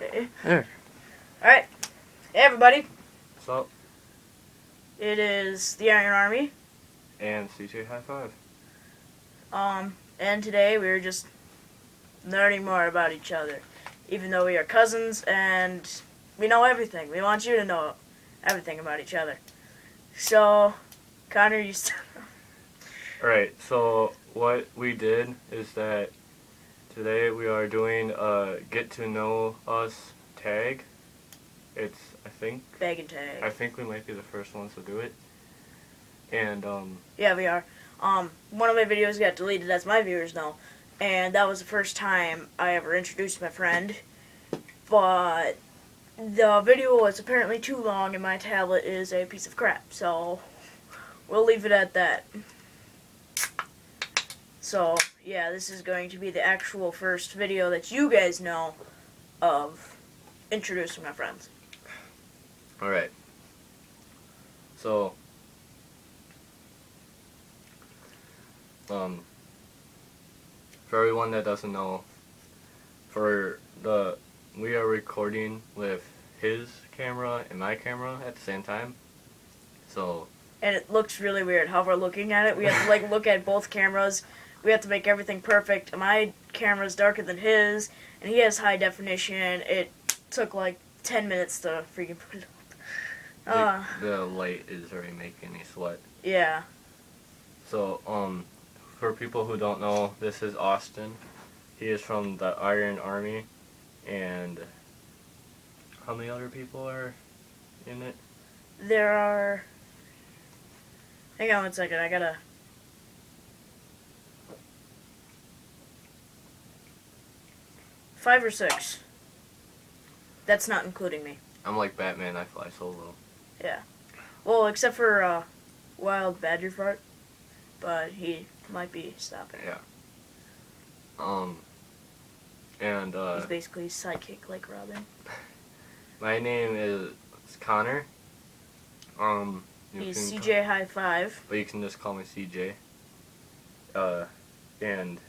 Okay. There. Alright. Hey, everybody. What's up? It is the Iron Army. And CJ High Five. And today we're just learning more about each other. Even though we are cousins and we know everything. We want you to know everything about each other. So, Connor, you start. Alright, so what we did is that today we are doing a Get to Know Us tag. It's, I think we might be the first ones to do it. And, Yeah, we are. One of my videos got deleted, as my viewers know. And that was the first time I ever introduced my friend. But the video was apparently too long and my tablet is a piece of crap. So, we'll leave it at that. So, yeah, this is going to be the actual first video that you guys know of introducing my friends. alright. So, for everyone that doesn't know, we are recording with his camera and my camera at the same time. So, and it looks really weird how we're looking at it. We have to look at both cameras. We have to make everything perfect. My camera's darker than his, and he has high definition. It took 10 minutes to freaking put it up. The light is already making me sweat. Yeah. So, for people who don't know, this is Austin. He is from the Iron Army, and how many other people are in it? There are... Hang on one second, I gotta... 5 or 6. That's not including me. I'm like Batman, I fly solo. Yeah. Well, except for Wild Badger Fart, but he might be stopping. Yeah. And he's basically sidekick like Robin. My name is Connor. He's CJ High Five. But you can just call me CJ. And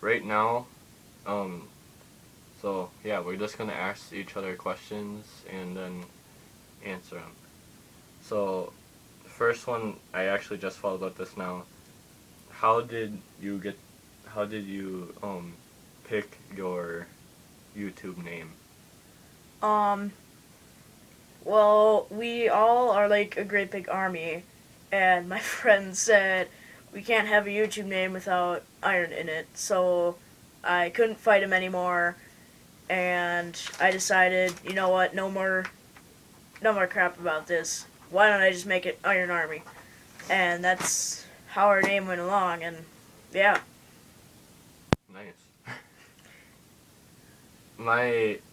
right now, so yeah, we're just gonna ask each other questions and then answer them. So, the first one, I actually just thought about this now. How did you pick your YouTube name? Well, we all are like a great big army, and my friend said we can't have a YouTube name without iron in it, so I couldn't fight him anymore, and I decided, you know what, no more crap about this. Why don't I just make it Iron Army? And that's how our name went along, and yeah. Nice.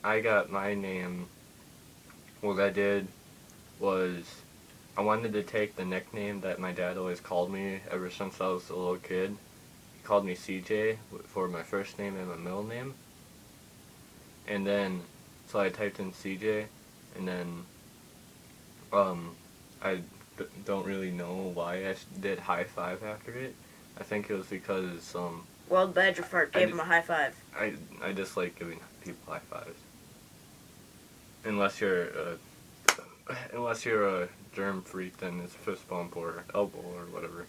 I got my name, what I did was, I wanted to take the nickname that my dad always called me ever since I was a little kid. He called me CJ for my first name and my middle name. And then, so I typed in CJ, and then, I don't really know why I did high five after it. I think it was because, Wild Badger Fart gave him a high five. I just like giving people high fives. Unless you're a germ freak, then it's fist bump or elbow or whatever.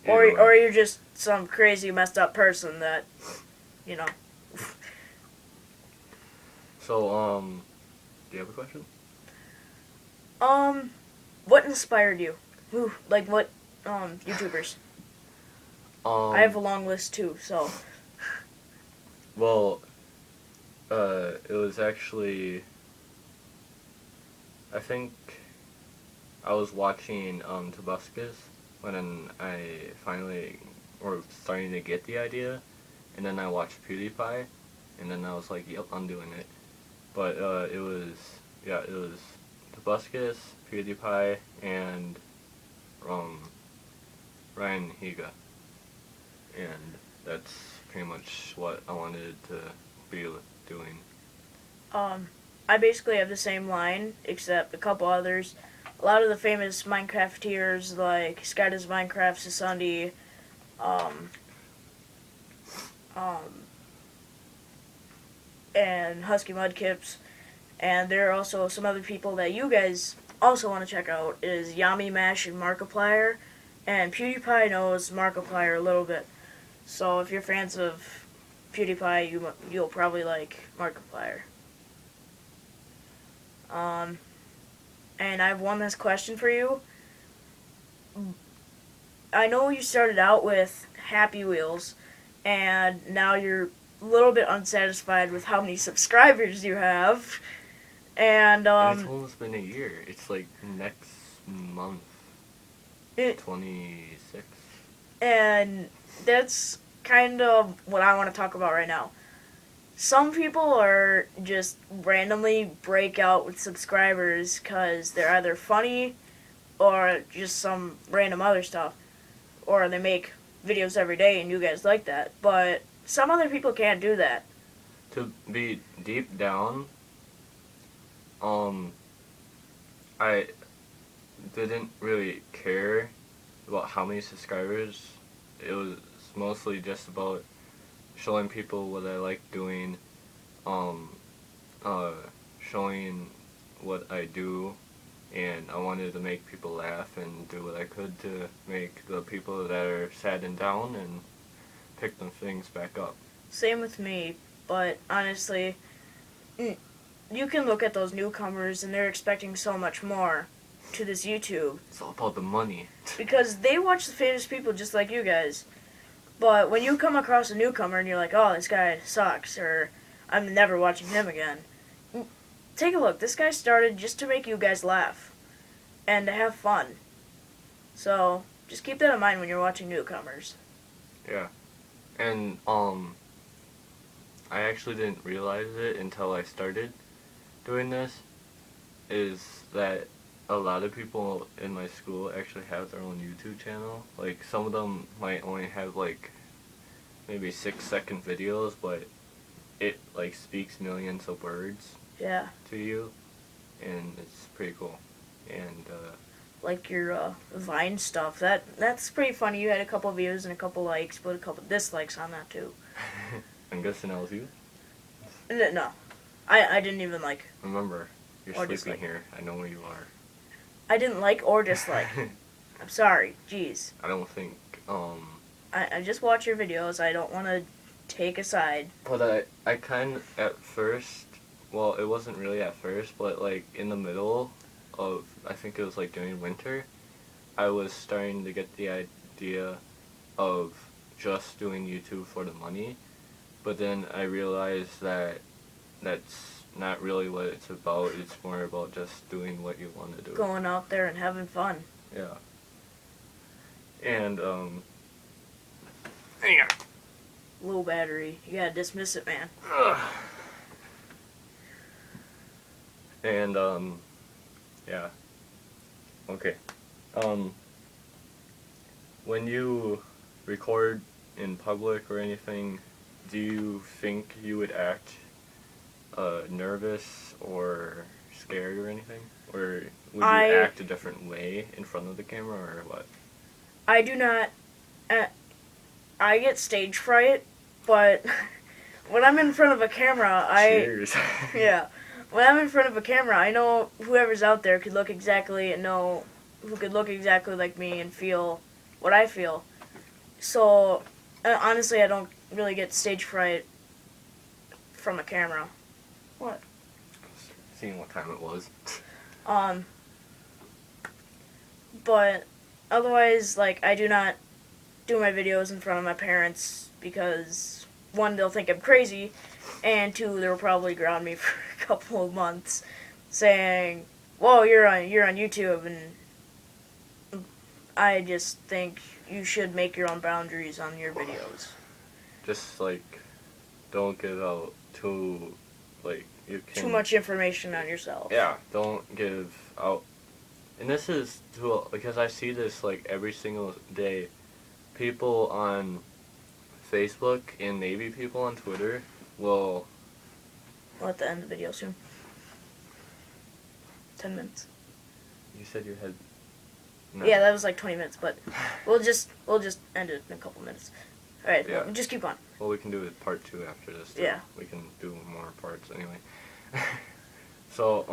Or you're just some crazy messed up person that, you know. So, do you have a question? What inspired you? Who, what, YouTubers? I have a long list too, so. Well, it was actually, I think I was watching, Tobuscus when I finally, or starting to get the idea, and then I watched PewDiePie, and then I was like, yep, I'm doing it. But, it was Tobuscus, PewDiePie, and, Ryan Higa. And that's pretty much what I wanted to be doing. I basically have the same line, except a couple others. A lot of the famous Minecrafteers, like Sky Does Minecraft, Sasundi, and Husky Mudkips. And there are also some other people that you guys also want to check out is Yami Mash and Markiplier. And PewDiePie knows Markiplier a little bit. So if you're fans of PewDiePie, you'll probably like Markiplier. And I have one last question for you. I know you started out with Happy Wheels, and now you're a little bit unsatisfied with how many subscribers you have. And And it's almost been a year. It's like next month. 26. And that's kind of what I want to talk about right now. Some people are just randomly break out with subscribers because they're either funny or just some random other stuff. Or they make videos every day and you guys like that. But some other people can't do that. To be deep down, I didn't really care about how many subscribers. It was mostly just about showing people what I like doing, showing what I do, and I wanted to make people laugh and do what I could to make the people that are sad and down and pick them things back up. Same with me, but honestly, you can look at those newcomers and they're expecting so much more to this YouTube. It's all about the money. Because they watch the famous people just like you guys. But when you come across a newcomer and you're like, oh, this guy sucks, or I'm never watching him again, take a look. This guy started just to make you guys laugh and to have fun. So just keep that in mind when you're watching newcomers. Yeah. And, I actually didn't realize it until I started doing this, is that a lot of people in my school actually have their own YouTube channel. Like, some of them might only have, like, maybe 6-second videos, but it, like, speaks millions of words Yeah. to you, and it's pretty cool. And, Like your Vine stuff. That's pretty funny. You had a couple views and a couple likes, but a couple dislikes on that too. I'm guessing that was you? No. I didn't even like. Remember, you're Or sleeping dislike. here. I know where you are. I didn't like or dislike. I'm sorry. Jeez. I don't think, I just watch your videos. I don't want to take a side. But I kind of, at first, well, it wasn't really at first, but, like, in the middle of, I think it was, like, during winter, I was starting to get the idea of just doing YouTube for the money. But then I realized that that's not really what it's about. It's more about just doing what you want to do. Going out there and having fun. Yeah. And, Low battery. You gotta dismiss it, man. And, yeah. Okay. When you record in public or anything, do you think you would act nervous or scared or anything? Or would you act a different way in front of the camera or what? I do not. I get stage fright, but when I'm in front of a camera, Cheers. yeah. When I'm in front of a camera, I know whoever's out there could look exactly like me and feel what I feel. So, honestly, I don't really get stage fright from a camera. What? Seeing what time it was. But otherwise, like, I do not do my videos in front of my parents because, one, they'll think I'm crazy, and two, they'll probably ground me for a couple of months saying, whoa, you're on YouTube, and I just think you should make your own boundaries on your videos. Just, like, don't give out too, like, you can... Too much information on yourself. Yeah, don't give out... And this is, because I see this, like, every single day. People on Facebook and maybe people on Twitter will... We'll have to end the video soon. 10 minutes. You said you had... No. Yeah, that was like 20 minutes, but we'll just end it in a couple minutes. Alright, Yeah. well, just keep on. Well, we can do it part 2 after this. Too. Yeah. We can do more parts anyway. So,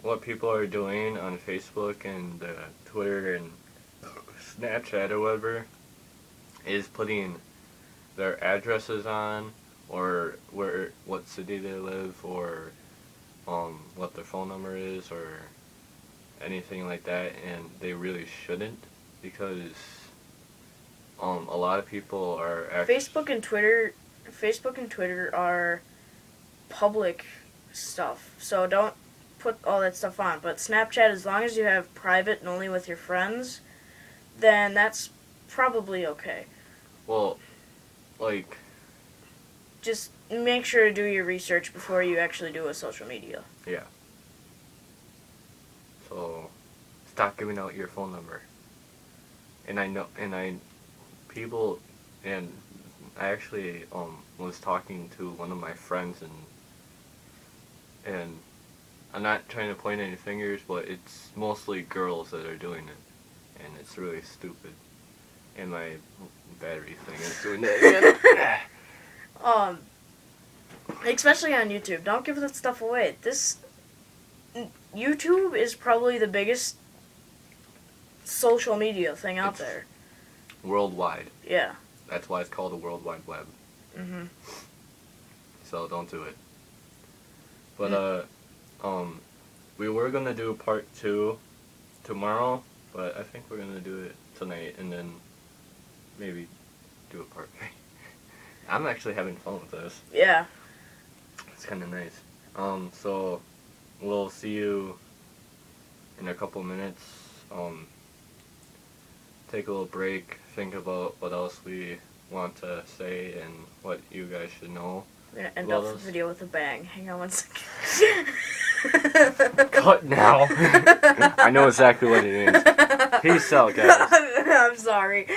what people are doing on Facebook and Twitter and Snapchat or whatever is putting their addresses on, or what city they live, or what their phone number is, or anything like that, and they really shouldn't, because a lot of people are Facebook and Twitter are public stuff, so don't put all that stuff on. But Snapchat, as long as you have private and only with your friends, then that's probably okay. Well, like, just make sure to do your research before you actually do a social media. Yeah. So, stop giving out your phone number. And people, and I actually was talking to one of my friends, and I'm not trying to point any fingers, but it's mostly girls that are doing it, and it's really stupid. And my battery thing is doing that again. Especially on YouTube. Don't give that stuff away. YouTube is probably the biggest social media thing out there. Worldwide. Yeah. That's why it's called the World Wide Web. Mhm. So don't do it. But we were gonna do part 2 tomorrow, but I think we're gonna do it tonight and then maybe do a part 3. I'm actually having fun with this. Yeah. It's kind of nice. So we'll see you in a couple minutes. Take a little break, think about what else we want to say and what you guys should know. We're gonna end off the video with a bang. Hang on one second. Cut now. I know exactly what it is. Peace out, guys. I'm sorry.